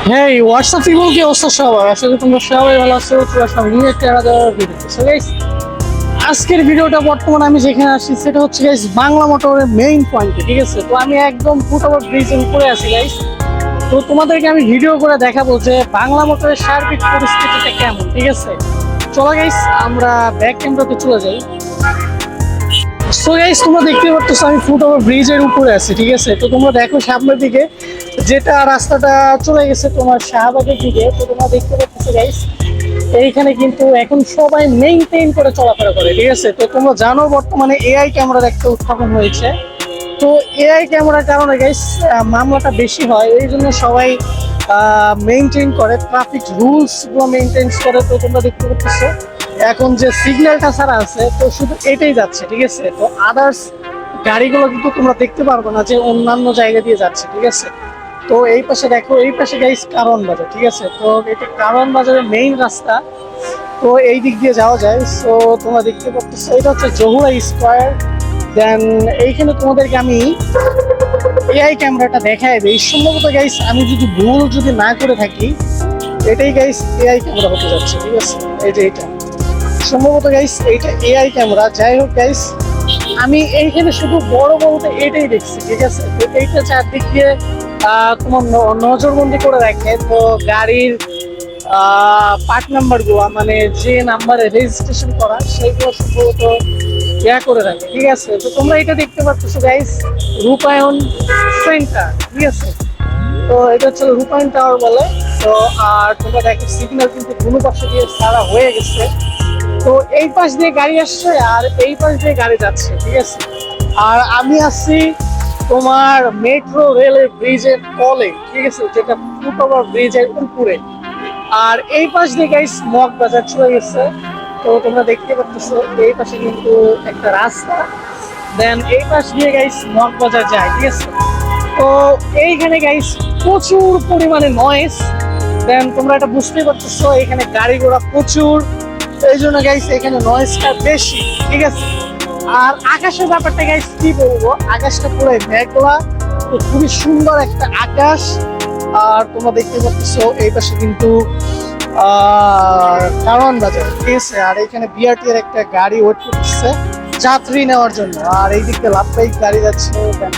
Hey, what's up people? কি অবস্থা সবার? আশা করি তোমরা সবাই ভালো আছো। তোমরা সবাই নিয়ে একটা আলাদা ভিডিও। সো গাইস, আজকের ভিডিওটা বর্তমানে আমি যেখানে আসছি সেটা হচ্ছে গাইস বাংলা মোটরের মেইন পয়েন্টে, ঠিক আছে? তো আমি একদম ফুটওভার ব্রিজের উপরে আছি গাইস। তো তোমাদেরকে আমি ভিডিও করে দেখাবো যে বাংলা মোটরের সার্বিক পরিস্থিতিটা কেমন, ঠিক আছে? চলো গাইস, আমরা ব্যাক ক্যামেরাতে চলে যাই। সো গাইস, তোমরা দেখতে পাচ্ছ আমি ফুটওভার ব্রিজের উপরে আছি, ঠিক আছে? তো তোমরা দেখো সামনের দিকে যেটা রাস্তাটা চলে গেছে তোমার শাহবাগের দিকে। তো তোমরা দেখতে পাচ্ছ গাইস, এইখানে কিন্তু এখন সবাই মেইনটেইন করে চলাফেরা করে, ঠিক আছে? তো তোমরা জানো বর্তমানে এআই ক্যামেরার একটা উত্থাপন হয়েছে। তো এআই ক্যামেরার কারণে গাইস মামলাটা বেশি হয়, এই জন্য সবাই মেইনটেইন করে, ট্রাফিক রুলস গুলো মেইনটেইন করে। তো তোমরা দেখতে পাচ্ছ এখন যে সিগন্যালটা ছাড়া আছে তো শুধু এটাই যাচ্ছে, ঠিক আছে? তো আদার্স গাড়িগুলো কিন্তু তোমরা দেখতে পারবে না যে অন্যান্য জায়গা দিয়ে যাচ্ছে, ঠিক আছে? তো এই পাশে দেখো, এই পাশে গাইস কারওয়ান বাজার, ঠিক আছে? তো এটা কারওয়ান বাজারের মেইন রাস্তা। তো এই দিক দিয়ে যাওয়া যায়। সো তোমরা দেখতে পাচ্ছ এটা হচ্ছে জহুরা স্কোয়ার। দেন এইখানে তোমাদেরকে আমি এআই ক্যামেরাটা দেখাই দিই। সম্ভবত গাইস আমি যদি ভুল না করে থাকি, এটাই গাইস এআই ক্যামেরা হতে যাচ্ছে, ঠিক আছে? এই যে এটা সম্ভবত গাইস এইটা এআই ক্যামেরা। যাই হোক গাইস, আমি এইখানে শুধু বড় বলতে এটাই দেখছি, ঠিক আছে? তো এইটা চারদিক দিয়ে তোমার নজরবন্দি করে রাখে। তো গাড়ির পার্ট নাম্বার গুলা মানে যে নাম্বারে রেজিস্ট্রেশন করা সেইগুলো সম্ভবত করে রাখে, ঠিক আছে? তো তোমরা এটা দেখতে পাচ্ছ গাইস, রূপায়ণ সেন্টার, ঠিক আছে? তো এটা হচ্ছে রূপায়ণ টাওয়ার বলে। তো আর তোমরা দেখো সিগন্যাল কিন্তু কোনো পাশে দিয়ে সারা হয়ে গেছে। তো এই পাশ দিয়ে গাড়ি আসছে আর এই পাশ দিয়ে গাড়ি যাচ্ছে, ঠিক আছে? আর আমি আসছি তোমার মেট্রো রেলের ব্রিজের তলে, ঠিক আছে, যেটা ফুটওভার ব্রিজের উপরে। আর এই পাশ দিয়ে গাইস মগ বাজার চলে গেছে। তো তোমরা দেখতে পাচ্ছ এই পাশে কিন্তু একটা রাস্তা, দেন এই পাশ দিয়ে গাইস মগ বাজার যায়, ঠিক আছে? তো এইখানে গাইস প্রচুর পরিমাণে নয়েজ। দেন তোমরা এটা বুঝতে পারতেছো, এখানে গাড়ি ঘোড়া প্রচুর, এই জন্য গাইস এখানে নয়েজটা বেশি, ঠিক আছে? আর আকাশের ব্যাপারটা গাইস কি বলবো, আকাশটা পুরো মেঘলা। তো খুবই সুন্দর একটা আকাশ। আর তোমরা দেখতে পাচ্ছ এই পাশে কিন্তু কারওয়ান বাজার, ঠিক আছে? আর এখানে বিআরটি এর একটা গাড়ি ওয়েট করতেছে যাত্রী নেওয়ার জন্য। আর এই দিকে লাভবাহিক গাড়ি যাচ্ছে,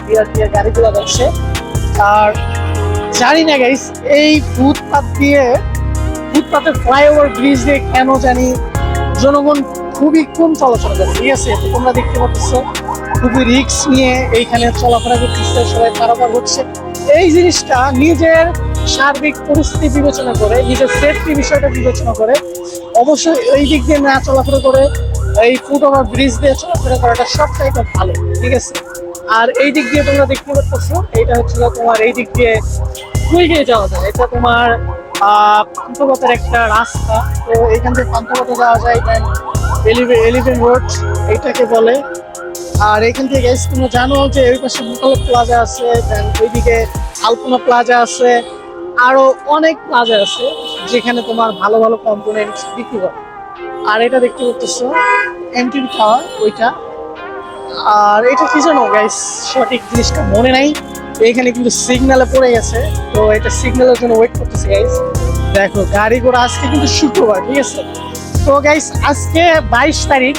বিআরটি এর গাড়িগুলো যাচ্ছে। আর জানি না গাইস এই ফুটপাতের ফ্লাইওভার ব্রিজ দিয়ে কেন জানি জনগণ খুবই কম চলাচল করে, ঠিক আছে? তো তোমরা দেখতে পাচ্ছ খুবই রিস্ক নিয়ে এইখানে চলাফেরা করতেছে, সবাই পারাপার হচ্ছে। এই জিনিসটা নিজের সার্বিক পরিস্থিতি বিবেচনা করে, নিজের সেফটি বিষয়টা বিবেচনা করে অবশ্যই এই দিক দিয়ে না চলাফেরা করে এই ফুটওভার ব্রিজ দিয়ে চলাফেরা করাটা সবচাইতে ভালো, ঠিক আছে? আর এই দিক দিয়ে তোমরা দেখতে পাচ্ছ এইটা হচ্ছে তোমার এই দিক দিয়ে কুইকে যাওয়া যায়। এটা তোমার পান্থপথের একটা রাস্তা। তো এইখান থেকে পান্থপথে যাওয়া যায়, এলিভেন রোড এইটাকে বলে। আর এখান থেকে গাইস তোমরা জানো যে ওই পাশে মোকালব প্লাজা আছে, দেন ওইদিকে আলপনা প্লাজা আছে, আরো অনেক প্লাজা আছে যেখানে তোমার ভালো ভালো কম্পোনেন্ট বিক্রি করে। আর এটা দেখতে পাচ্ছ এমটিভি টাওয়ার ওইটা। আর এটা কি জানো গাইস, সঠিক জিনিসটা মনে নাই। এইখানে কিন্তু সিগন্যালে পড়ে গেছে, তো এটা সিগন্যালের জন্য ওয়েট করতেছে গাইস। দেখো গাড়ি ঘোড়া, আজকে কিন্তু শুক্রবার, ঠিক আছে? তো গাইস আজকে 22 তারিখ,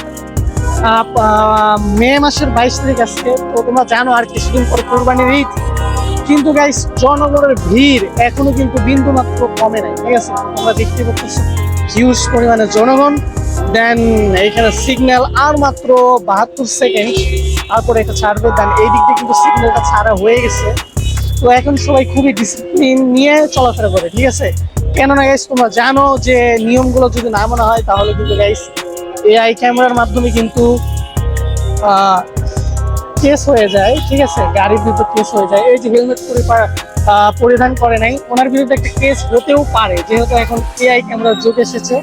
মে মাসের 22 তারিখ আজকে। তো তোমরা জানো আর কিছুদিন পর কোরবানির ঈদ, কিন্তু গাইস জনগণের ভিড় এখনো কিন্তু বিন্দু মাত্র কমে নাই, ঠিক আছে? তোমরা দেখতে পাচ্ছ হিউজ পরিমাণে জনগণ। দেন এইখানে সিগন্যাল আর মাত্র 72 সেকেন্ড, তারপরে এটা ছাড়বে। দেন এই দিক দিয়ে কিন্তু সিগন্যালটা ছাড়া হয়ে গেছে। তো এখন সবাই খুবই ডিসিপ্লিন নিয়ে চলাফেরা করে, ঠিক আছে? কেননা গাইস তোমরা জানো যে নিয়মগুলো যদি না মানা হয় তাহলে কিন্তু গাইস এআই ক্যামেরার মাধ্যমে কিন্তু কেস হয়ে যায়, ঠিক আছে? গাড়ির বিরুদ্ধে কেস হয়ে যায়। এই যে হেলমেট পরিধান করে নাই, ওনার বিরুদ্ধে একটা কেস হতেও পারে, যেহেতু এখন এআই ক্যামেরার যুগ এসেছে।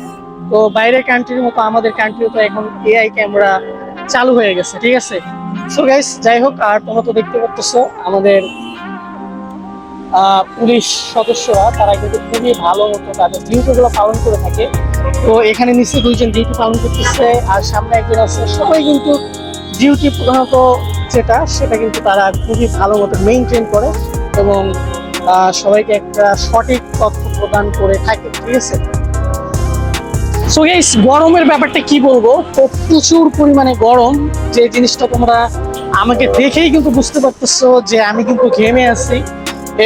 তো বাইরের কান্ট্রির মতো আমাদের কান্ট্রিও তো এখন এআই ক্যামেরা চালু হয়ে গেছে, ঠিক আছে? সো গাইস যাই হোক, আর তোমরা তো দেখতে পাচ্ছ আমাদের পুলিশ সদস্যরা তারা কিন্তু খুবই ভালো মতো তাদের ডিউটিগুলো পালন করে থাকে। তো এখানে নিচে দুইজন ডিউটি পালন করতেছে আর সামনে একজন আছে। সবাই কিন্তু ডিউটি প্রধানত সেটা কিন্তু তারা খুবই ভালো মতো মেইনটেইন করে এবং সবাইকে একটা সঠিক তথ্য প্রদান করে থাকে, ঠিক আছে। সো গাইস, গরমের ব্যাপারটা কি বলবো, তো প্রচুর পরিমাণে গরম, যে জিনিসটা তোমরা আমাকে দেখেই কিন্তু বুঝতে পারতেছো যে আমি কিন্তু ঘেমে আছি।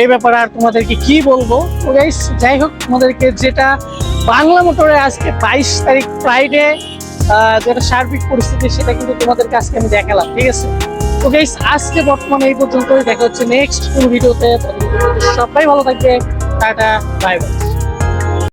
এই ব্যাপারে আর তোমাদেরকে কি বলবো। তো গাইস, যাই হোক, তোমাদেরকে যেটা বাংলা মোটরে আজকে 22 তারিখ ফ্রাইডে যেটা সার্বিক পরিস্থিতি সেটা কিন্তু তোমাদেরকে আজকে আমি দেখালাম, ঠিক আছে। তো গাইস, আজকে বর্তমানে এই পর্যন্তই, দেখা হচ্ছে নেক্সট কোন ভিডিওতে। সবাই ভালো থাকবে, টাটা, বাই বাই।